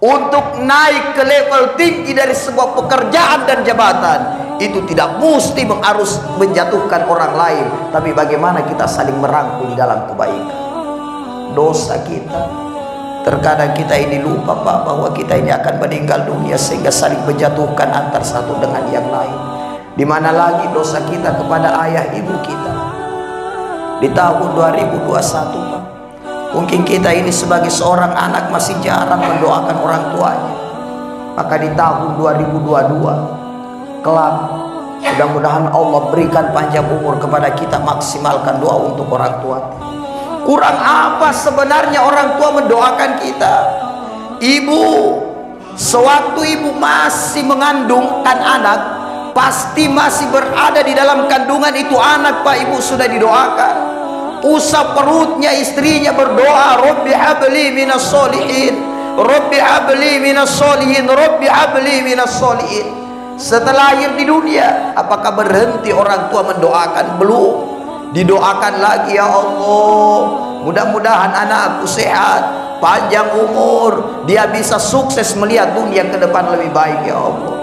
untuk naik ke level tinggi dari sebuah pekerjaan dan jabatan, itu tidak mesti harus menjatuhkan orang lain, tapi bagaimana kita saling merangkul di dalam kebaikan. Dosa kita, terkadang kita ini lupa Pak, bahwa kita ini akan meninggal dunia, sehingga saling menjatuhkan antar satu dengan yang lain. Dimana lagi dosa kita kepada ayah ibu kita di tahun 2021 Pak. Mungkin kita ini sebagai seorang anak masih jarang mendoakan orang tuanya. Maka di tahun 2022 kelak, mudah-mudahan Allah berikan panjang umur kepada kita, maksimalkan doa untuk orang tua. Kurang apa sebenarnya orang tua mendoakan kita? Ibu, sewaktu ibu masih mengandungkan anak, pasti masih berada di dalam kandungan itu anak Pak, ibu sudah didoakan. Usap perutnya istrinya berdoa, Rabbi habli minas solihin, Rabbi habli minas solihin, Rabbi habli minas solihin. Setelah lahir di dunia, apakah berhenti orang tua mendoakan? Belum. Didoakan lagi, ya Allah, mudah-mudahan anakku sehat, panjang umur, dia bisa sukses melihat dunia ke depan lebih baik, ya Allah.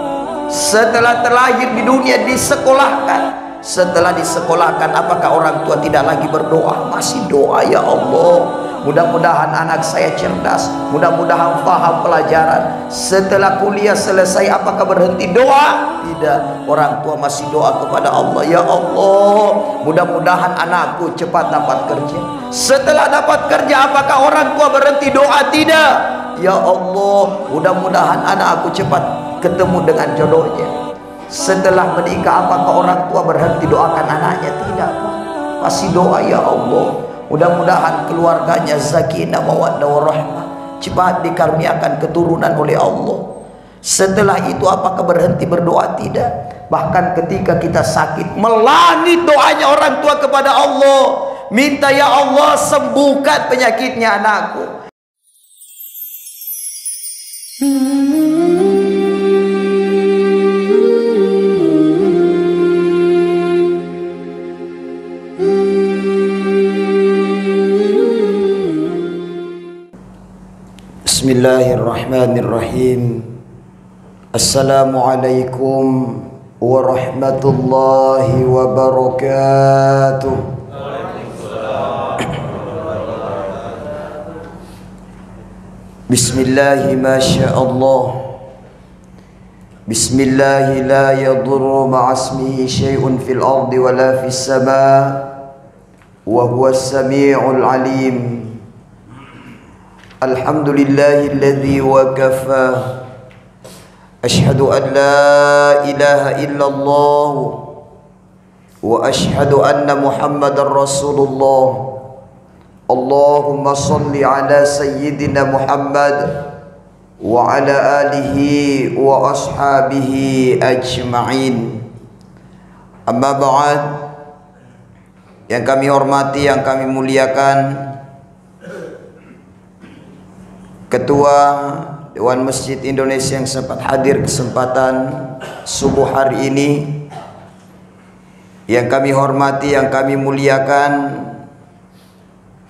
Setelah terlahir di dunia disekolahkan. Setelah disekolahkan, apakah orang tua tidak lagi berdoa? Masih doa, ya Allah, mudah-mudahan anak saya cerdas, mudah-mudahan paham pelajaran. Setelah kuliah selesai, apakah berhenti doa? Tidak. Orang tua masih doa kepada Allah, ya Allah, mudah-mudahan anakku cepat dapat kerja. Setelah dapat kerja, apakah orang tua berhenti doa? Tidak. Ya Allah, mudah-mudahan anakku cepat ketemu dengan jodohnya. Setelah menikah, apakah orang tua berhenti doakan anaknya? Tidak, masih doa, ya Allah, mudah-mudahan keluarganya sakinah mawaddah warahmah, cepat dikaruniakan keturunan oleh Allah. Setelah itu apakah berhenti berdoa? Tidak. Bahkan ketika kita sakit, melangit doanya orang tua kepada Allah, minta, ya Allah, sembuhkan penyakitnya anakku. Bismillahirrahmanirrahim. Assalamualaikum warahmatullahi wabarakatuh. Bismillahi masyaallah. Bismillahi la yadurru ma'asmihi syai'un fil ardi wala fis sama' wa huwas sami'ul alim. Alhamdulillahilladzi wa kafa. Ashhadu an la ilaha illallah wa ashhadu anna Muhammadar Rasulullah. Allahumma salli ala sayyidina Muhammad wa ala alihi wa ashabihi ajma'in. Amma ba'd. Yang kami hormati, yang kami muliakan Ketua Dewan Masjid Indonesia yang sempat hadir kesempatan subuh hari ini, yang kami hormati, yang kami muliakan,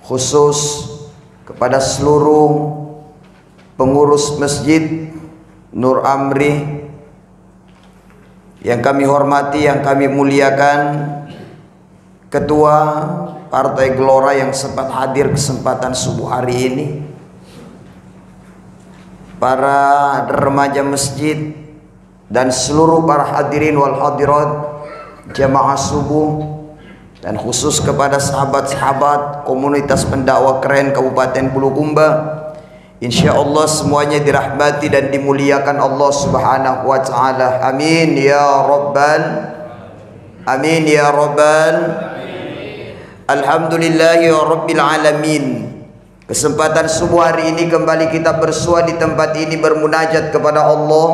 khusus kepada seluruh pengurus Masjid Nur Amri, yang kami hormati, yang kami muliakan, Ketua Partai Gelora yang sempat hadir kesempatan subuh hari ini, para remaja masjid, dan seluruh para hadirin wal hadirat jamaah subuh, dan khusus kepada sahabat-sahabat komunitas pendakwah keren Kabupaten Bulukumba. Insyaallah semuanya dirahmati dan dimuliakan Allah Subhanahu wa taala. Amin ya rabbal amin ya rabbal alhamdulillahi rabbil alamin. Kesempatan subuh hari ini kembali kita bersua di tempat ini, bermunajat kepada Allah,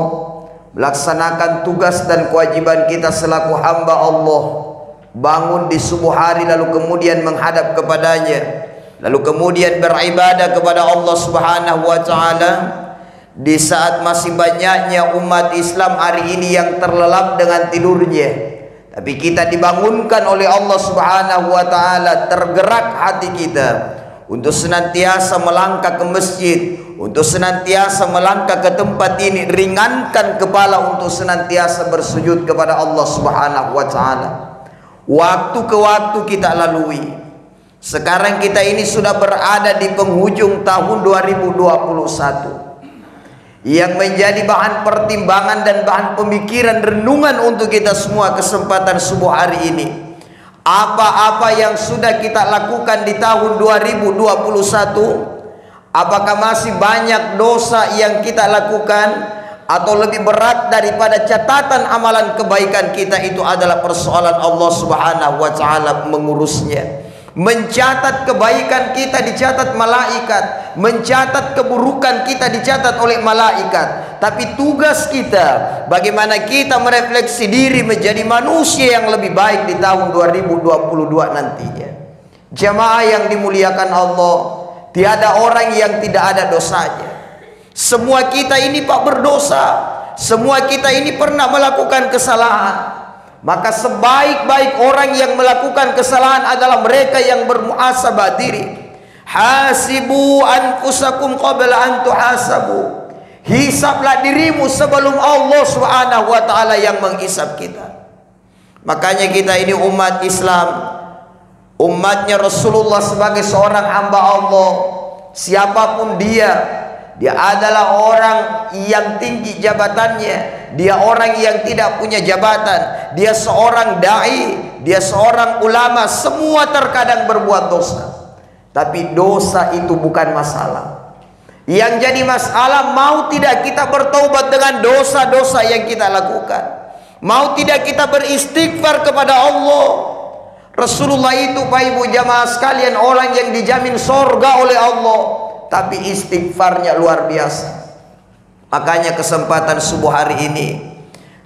melaksanakan tugas dan kewajiban kita selaku hamba Allah. Bangun di subuh hari lalu kemudian menghadap kepadanya, lalu kemudian beribadah kepada Allah Subhanahu wa taala di saat masih banyaknya umat Islam hari ini yang terlelap dengan tidurnya. Tapi kita dibangunkan oleh Allah Subhanahu wa taala, tergerak hati kita untuk senantiasa melangkah ke masjid, untuk senantiasa melangkah ke tempat ini, ringankan kepala untuk senantiasa bersujud kepada Allah Subhanahu wa taala. Waktu ke waktu kita lalui. Sekarang kita ini sudah berada di penghujung tahun 2021. Yang menjadi bahan pertimbangan dan bahan pemikiran renungan untuk kita semua kesempatan subuh hari ini. Apa-apa yang sudah kita lakukan di tahun 2021, apakah masih banyak dosa yang kita lakukan, atau lebih berat daripada catatan amalan kebaikan kita, itu adalah persoalan Allah Subhanahu wa taala mengurusnya. Mencatat kebaikan kita dicatat malaikat, mencatat keburukan kita dicatat oleh malaikat. Tapi tugas kita bagaimana kita merefleksi diri menjadi manusia yang lebih baik di tahun 2022 nantinya. Jamaah yang dimuliakan Allah, tiada orang yang tidak ada dosanya. Semua kita ini Pak berdosa. Semua kita ini pernah melakukan kesalahan. Maka sebaik-baik orang yang melakukan kesalahan adalah mereka yang bermuhasabah diri. Hasibu anfusakum qabla an tuhasabu. Hisablah dirimu sebelum Allah Subhanahu wa taala yang menghisab kita. Makanya kita ini umat Islam, umatnya Rasulullah sebagai seorang hamba Allah. Siapapun dia adalah orang yang tinggi jabatannya, dia orang yang tidak punya jabatan, dia seorang dai, dia seorang ulama, semua terkadang berbuat dosa. Tapi dosa itu bukan masalah. Yang jadi masalah, mau tidak kita bertaubat dengan dosa-dosa yang kita lakukan, mau tidak kita beristighfar kepada Allah. Rasulullah itu Pak Ibu jamaah sekalian orang yang dijamin sorga oleh Allah, tapi istighfarnya luar biasa. Makanya kesempatan subuh hari ini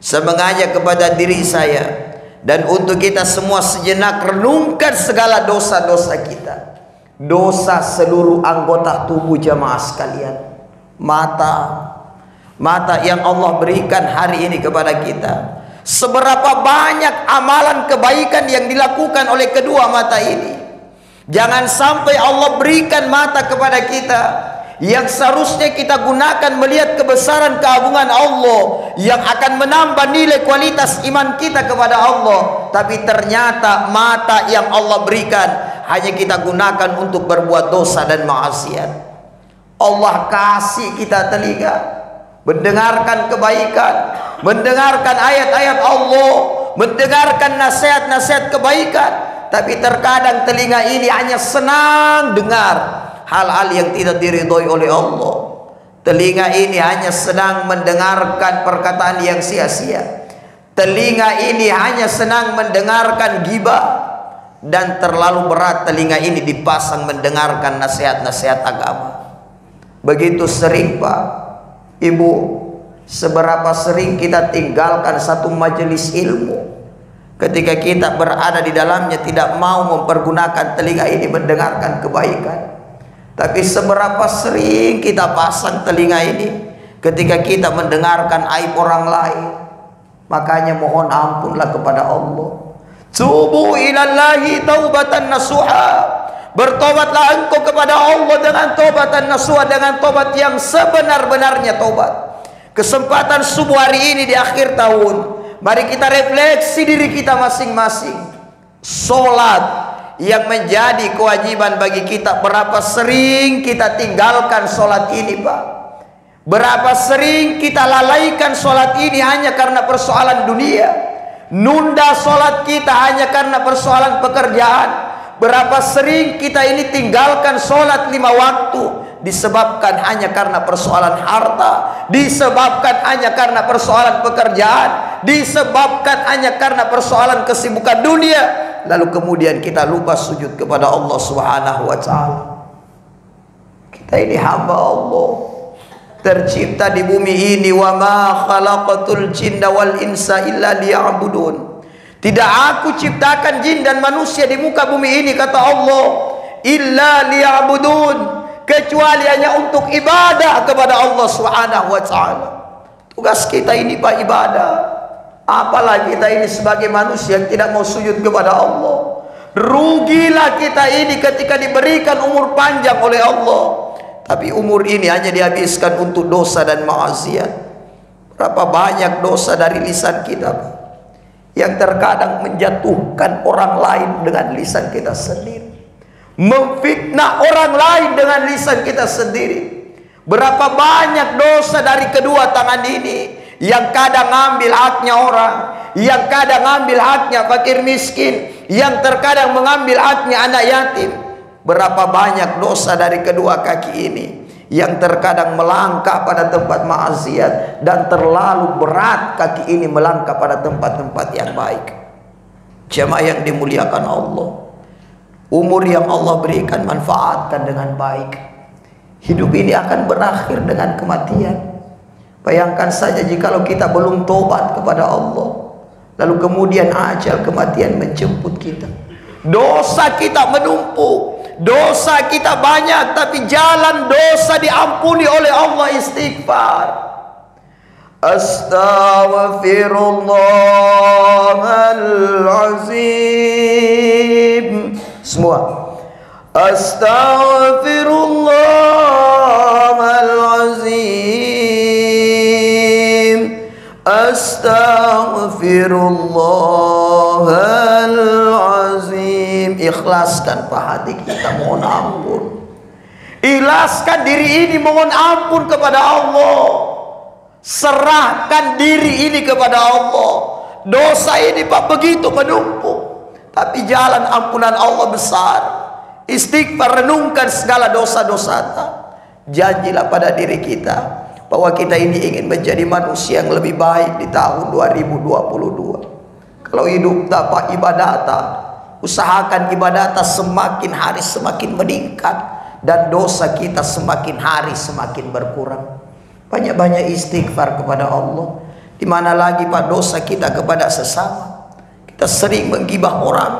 saya mengajak kepada diri saya dan untuk kita semua sejenak renungkan segala dosa-dosa kita. Dosa seluruh anggota tubuh jamaah sekalian. Mata yang Allah berikan hari ini kepada kita. Seberapa banyak amalan kebaikan yang dilakukan oleh kedua mata ini. Jangan sampai Allah berikan mata kepada kita yang seharusnya kita gunakan melihat kebesaran keagungan Allah yang akan menambah nilai kualitas iman kita kepada Allah, tapi ternyata mata yang Allah berikan hanya kita gunakan untuk berbuat dosa dan maksiat. Allah kasih kita telinga mendengarkan kebaikan, mendengarkan ayat-ayat Allah, mendengarkan nasihat-nasihat kebaikan, tapi terkadang telinga ini hanya senang dengar hal-hal yang tidak diridhoi oleh Allah. Telinga ini hanya senang mendengarkan perkataan yang sia-sia. Telinga ini hanya senang mendengarkan ghibah, dan terlalu berat telinga ini dipasang mendengarkan nasihat-nasihat agama. Begitu sering Pak Ibu, seberapa sering kita tinggalkan satu majelis ilmu ketika kita berada di dalamnya, tidak mau mempergunakan telinga ini mendengarkan kebaikan. Tapi seberapa sering kita pasang telinga ini ketika kita mendengarkan aib orang lain. Makanya mohon ampunlah kepada Allah. Tubu ilallahi taubatan nasuha. Bertobatlah engkau kepada Allah dengan taubatan nasuha, dengan tobat yang sebenar-benarnya tobat. Kesempatan subuh hari ini di akhir tahun, mari kita refleksi diri kita masing-masing. Solat yang menjadi kewajiban bagi kita, berapa sering kita tinggalkan solat ini Pak? Berapa sering kita lalaikan solat ini hanya karena persoalan dunia? Nunda solat kita hanya karena persoalan pekerjaan. Berapa sering kita ini tinggalkan solat 5 waktu disebabkan hanya karena persoalan harta, disebabkan hanya karena persoalan pekerjaan, disebabkan hanya karena persoalan kesibukan dunia. Lalu kemudian kita lupa sujud kepada Allah Subhanahu wa taala. Kita ini hamba Allah, tercipta di bumi ini. Wa ma khalaqatul jinna wal insa illa liya'budun. Tidak aku ciptakan jin dan manusia di muka bumi ini, kata Allah, illa liya'budun, kecuali hanya untuk ibadah kepada Allah Subhanahu wa taala. Tugas kita ini Pak ibadah. Apalagi kita ini sebagai manusia yang tidak mau sujud kepada Allah. Rugilah kita ini ketika diberikan umur panjang oleh Allah, Tapi umur ini hanya dihabiskan untuk dosa dan maksiat. Berapa banyak dosa dari lisan kita yang terkadang menjatuhkan orang lain dengan lisan kita sendiri, memfitnah orang lain dengan lisan kita sendiri. Berapa banyak dosa dari kedua tangan ini yang kadang ngambil haknya orang, yang kadang ngambil haknya fakir miskin, yang terkadang mengambil haknya anak yatim. Berapa banyak dosa dari kedua kaki ini yang terkadang melangkah pada tempat maksiat, dan terlalu berat kaki ini melangkah pada tempat-tempat yang baik. Jemaah yang dimuliakan Allah, umur yang Allah berikan manfaatkan dengan baik. Hidup ini akan berakhir dengan kematian. Bayangkan saja jikalau kita belum tobat kepada Allah, lalu kemudian ajal kematian menjemput kita. Dosa kita menumpuk, dosa kita banyak, tapi jalan dosa diampuni oleh Allah istighfar. Astaghfirullahalazim. Semua. Astaghfirullahalazim. Astaghfirullahalazim. Ikhlaskan hati kita, mohon ampun. Ikhlaskan diri ini, mohon ampun kepada Allah. Serahkan diri ini kepada Allah. Dosa ini Pak begitu menumpuk, tapi jalan ampunan Allah besar. Istighfar, renungkan segala dosa-dosa. Janjilah pada diri kita bahwa kita ini ingin menjadi manusia yang lebih baik di tahun 2022. Kalau hidup dapat ibadah, usahakan ibadah semakin hari semakin meningkat, dan dosa kita semakin hari semakin berkurang. Banyak-banyak istighfar kepada Allah. Di mana lagi Pak dosa kita kepada sesama. Kita sering menggibah orang,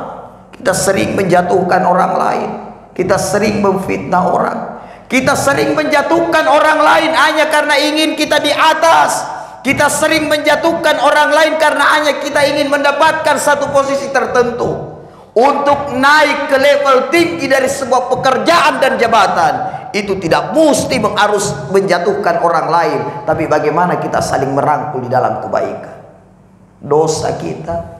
kita sering menjatuhkan orang lain, kita sering memfitnah orang, kita sering menjatuhkan orang lain hanya karena ingin kita di atas. Kita sering menjatuhkan orang lain karena hanya kita ingin mendapatkan satu posisi tertentu. Untuk naik ke level tinggi dari sebuah pekerjaan dan jabatan, itu tidak mesti harus menjatuhkan orang lain, tapi bagaimana kita saling merangkul di dalam kebaikan. Dosa kita,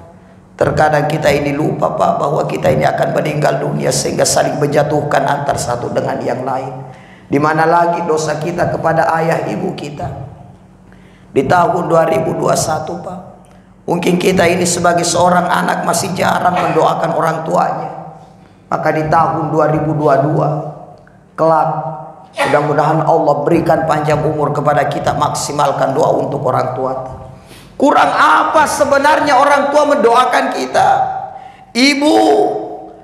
terkadang kita ini lupa Pak bahwa kita ini akan meninggal dunia, sehingga saling menjatuhkan antar satu dengan yang lain. Di mana lagi dosa kita kepada ayah ibu kita. Di tahun 2021 Pak, mungkin kita ini sebagai seorang anak masih jarang mendoakan orang tuanya. Maka di tahun 2022 kelak, mudah-mudahan Allah berikan panjang umur kepada kita, maksimalkan doa untuk orang tua. Kurang apa sebenarnya orang tua mendoakan kita? Ibu,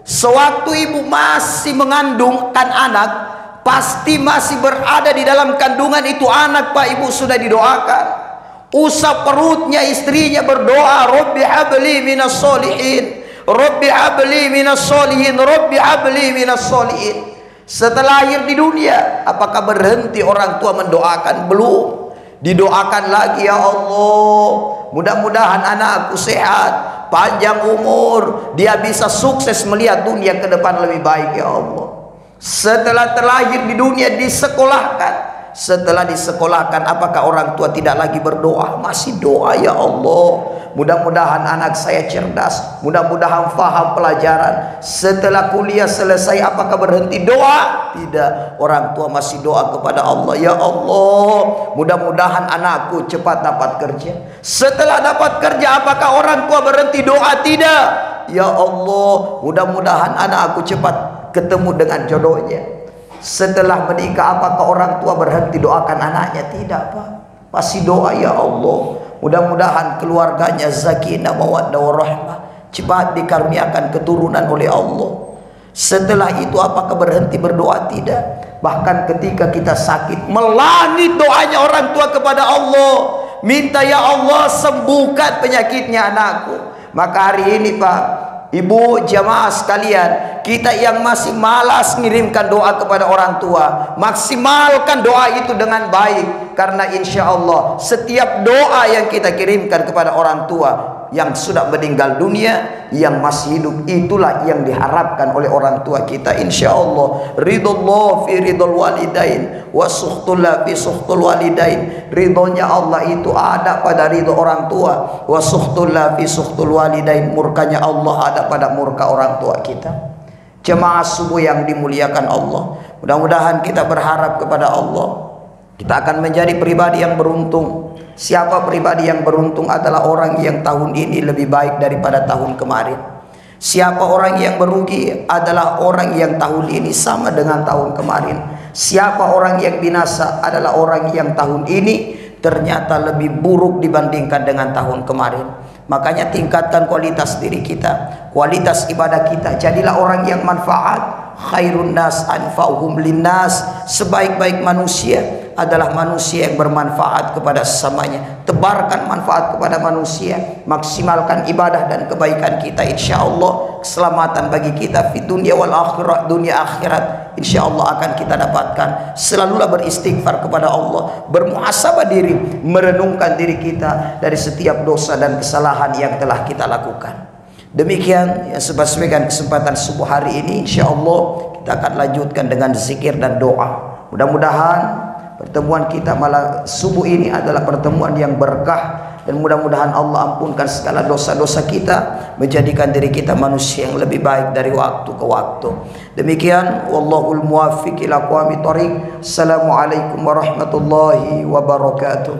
sewaktu ibu masih mengandungkan anak, pasti masih berada di dalam kandungan itu anak Pak, ibu sudah didoakan. Usap perutnya istrinya berdoa, Rabbi habli minas solihin, Rabbi habli minas solihin, Rabbi habli minas solihin. Setelah lahir di dunia, apakah berhenti orang tua mendoakan? Belum. Didoakan lagi, ya Allah, mudah-mudahan anakku sehat, panjang umur, dia bisa sukses melihat dunia ke depan lebih baik, ya Allah. Setelah terlahir di dunia disekolahkan. Setelah disekolahkan, apakah orang tua tidak lagi berdoa? Masih doa, ya Allah, mudah-mudahan anak saya cerdas, mudah-mudahan faham pelajaran. Setelah kuliah selesai, apakah berhenti doa? Tidak. Orang tua masih doa kepada Allah, ya Allah, mudah-mudahan anakku cepat dapat kerja. Setelah dapat kerja, apakah orang tua berhenti doa? Tidak. Ya Allah, mudah-mudahan anakku cepat ketemu dengan jodohnya. Setelah menikah, apakah orang tua berhenti doakan anaknya? Tidak Pak, masih doa, ya Allah, mudah-mudahan keluarganya sakinah mawaddah warahmah, cepat dikaruniakan keturunan oleh Allah. Setelah itu apakah berhenti berdoa? Tidak. Bahkan ketika kita sakit, melangit doanya orang tua kepada Allah, minta, ya Allah sembuhkan penyakitnya anakku. Maka hari ini Pak, ibu, jamaah sekalian, kita yang masih malas mengirimkan doa kepada orang tua, maksimalkan doa itu dengan baik. Karena insya Allah setiap doa yang kita kirimkan kepada orang tua, yang sudah meninggal dunia, yang masih hidup itulah yang diharapkan oleh orang tua kita. Insyaallah ridullah fi ridul walidain wa suhtullah fi suhtul walidain. Ridhonya Allah itu ada pada ridho orang tua, wa suhtullah fi suhtul walidain, murkanya Allah ada pada murka orang tua kita. Jemaah subuh yang dimuliakan Allah, mudah-mudahan kita berharap kepada Allah, kita akan menjadi pribadi yang beruntung. Siapa pribadi yang beruntung adalah orang yang tahun ini lebih baik daripada tahun kemarin. Siapa orang yang merugi adalah orang yang tahun ini sama dengan tahun kemarin. Siapa orang yang binasa adalah orang yang tahun ini ternyata lebih buruk dibandingkan dengan tahun kemarin. Makanya tingkatkan kualitas diri kita, kualitas ibadah kita. Jadilah orang yang manfaat. Khairun nas anfa'uhum linnas. Sebaik-baik manusia adalah manusia yang bermanfaat kepada sesamanya. Tebarkan manfaat kepada manusia, maksimalkan ibadah dan kebaikan kita. Insya Allah keselamatan bagi kita di dunia wal akhirat, dunia akhirat insya Allah akan kita dapatkan. Selalulah beristighfar kepada Allah, bermuhasabah diri, merenungkan diri kita dari setiap dosa dan kesalahan yang telah kita lakukan. Demikian yang sebagai kesempatan subuh hari ini, insya Allah kita akan lanjutkan dengan zikir dan doa. Mudah-mudahan pertemuan kita malam subuh ini adalah pertemuan yang berkah, dan mudah-mudahan Allah ampunkan segala dosa-dosa kita, menjadikan diri kita manusia yang lebih baik dari waktu ke waktu. Demikian, wallahul muwaffiq ila aqwamit thoriq. Assalamualaikum warahmatullahi wabarakatuh.